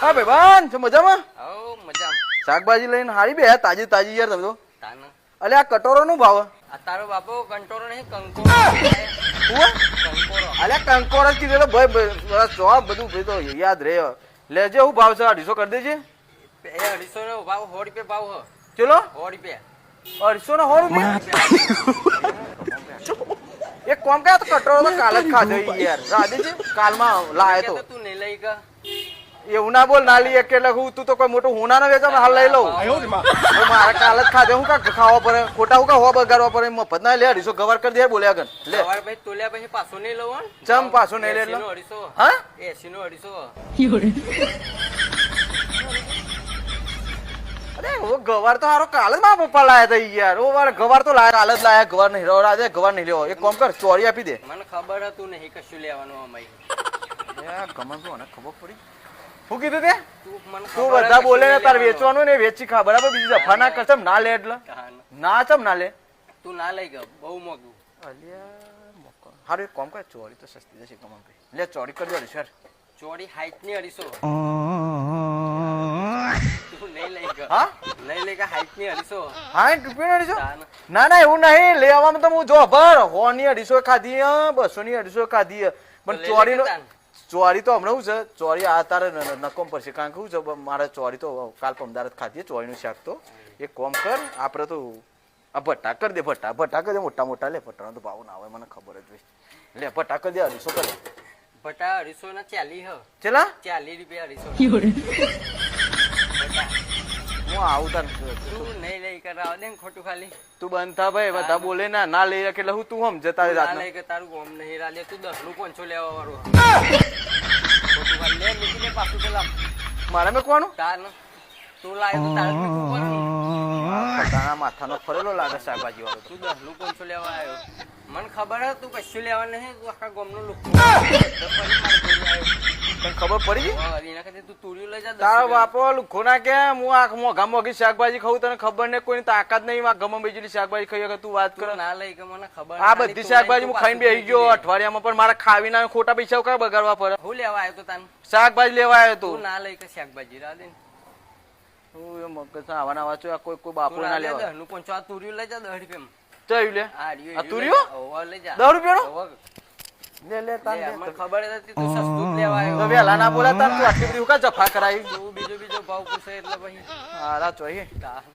હા ભાઈબાન છો મજામાં? હો મજામાં. શાકભાજી લઈને હારી બે તાજી તાજી યાર તમે તો. તાના અલે આ કટોરો નું ભાવ આ તારો બાપો કંટોરો નહીં કંકોરો કંકોરો. અલે કંકોર જ કીધેલો ભાઈ જવાબ બધું ભાઈ તો યાદ રહે. લેજે હું ભાવ છે 250 કરી દેજે. એ 250 નો ભાવ 100 રૂપિયા ભાવ હ. ચલો 100 રૂપિયા 250 નો 100 રૂપિયા. એક કોમ કે તો કટોરો તો કાલ જ ખાધો યાર રાધે છે કાલમાં લાયો તો તું નહીં લઈ કા એવું ના બોલ ના લઈએ એટલે હું તું તો કોઈ મોટું હોના ના વેચા હાલ લઈ લઉં. મારે કાલ જ ખાધે હું કા ખાવા પડે ખોટા હું કા હો બગાડવા પડે મફત ના લે 250 ગવાર કરી દે બોલ્યા ગન લે સવાર ભાઈ તોલ્યા પછી પાછો નહીં લઉં હો. ચમ પાછો નહીં લે 250 હા 80 નો 250. અરે ઓ ગવાર તો હારો કાલ જ મારા પપ્પા લાયા હતા યાર. ઓ વાળ ગવાર તો લાયા કાલ જ લાયા ગવાર નહીં રહ્યો રાજે ગવાર નહીં લેવો. એક કામ કર ચોરી આપી દે. મને ખબર હતું નહીં કશું લેવાનું અમાઈ. યાર ગમન તો મને ખબર પડી. શું કીધું તે મને તું બધા બોલે ને તાર વેચવાનું ને વેચી ખા બરાબર બીજી જફા ના કર. ચમ ના લે એટલે ના ચમ ના લે તું ના લઈ ગયો બહુ મોંઘું. અલ્યા હારું એક કામ કર ચોરી તો સસ્તી જશે ગમન ભાઈ લે ચોરી કરી દે સર. ચોરી 60 ની 250. તું નહીં લઈ ગયો હા નહીં લઈ ગયા 60 ની 250. 60 રૂપિયા નો ના ના એવું નહીં લેવામાં તો હું જો ભર 100 ની 250 ખાધી 200 ની 250 ખાધી પણ ચોરી નો ચોરી તો હમણાં શું છે ચોરી આ તારે નકોમ પડશે કારણ કે શું છે મારે ચોરી તો કાલ પમદાર જ ખાધી ચોરીનું શાક તો એક કોમ કર આપણે તો આ ભટ્ટા કરી દે ભટ્ટા કરી દે મોટા મોટા લે ભટ્ટાનો તો ભાવ ના હોય મને ખબર જ હોય લે ભટ્ટા કરી દે 250 કરી ભટા 250 ના 40 હ. ચલા 40 રૂપિયા 250. હું આવું તાર તું નહીં લઈ કરાવ દે ને ખોટું ખાલી તું બંધ થા ભાઈ બધા બોલે ના લઈ એટલે હું તું સમજે તારી ના રાત લઈ કે તારું ગોમ નહીં રાલે તું 10 નું 500 લેવા વાળો ખોટું ખાલી લે મૂકીને પાછું પેલા મારે મેં કોનું તાર તું લાય તો તાર પોતાના માથાનો ફરેલો લાગે શાકભાજી વાળો તું 10 નું 500 લેવા આવ્યો મને ખબર હે તું કશું લેવા નહીં તું આખા ગોમ નું લુક તને ખબર પડી ગઈ એના કરતા તું તુરિયું લઈ જા. તારો બાપો લુખો ના કે હું આ મોઘા મોઘી શાકભાજી ખાઉં તને ખબર નહીં કોઈની તાકાત નહીં ગમે બીજી શાકભાજી ખાઈ તું વાત કર ના લઈ કે મને ખબર આ બધી શાકભાજી હું ખાઈને બેસી ગયો અઠવાડિયામાં પણ મારા ખાવી ના ખોટા પૈસા કઈ બગાડવા પડે. હું લેવા આવ્યો તો તાન શાકભાજી લેવા આવ્યો તું ના લઈ કે શાકભાજી રા દે તું મગજ આવા ના વાંચો કોઈ બાપુ ના લેવા 10 નું 500 આ તુરિયું લઈ જા 10 રૂપિયા ચયું લે આ તુરિયો ઓવા લઈ જા 10 રૂપિયા લે તાન મને ખબર હતી તું સસ્તું લેવા આવ્યો તો વેલા ના બોલા તાન તું આટલી બધી કા જફા કરાવી તું બીજો ભાવ પૂછે એટલે પછી હારા ચોઈ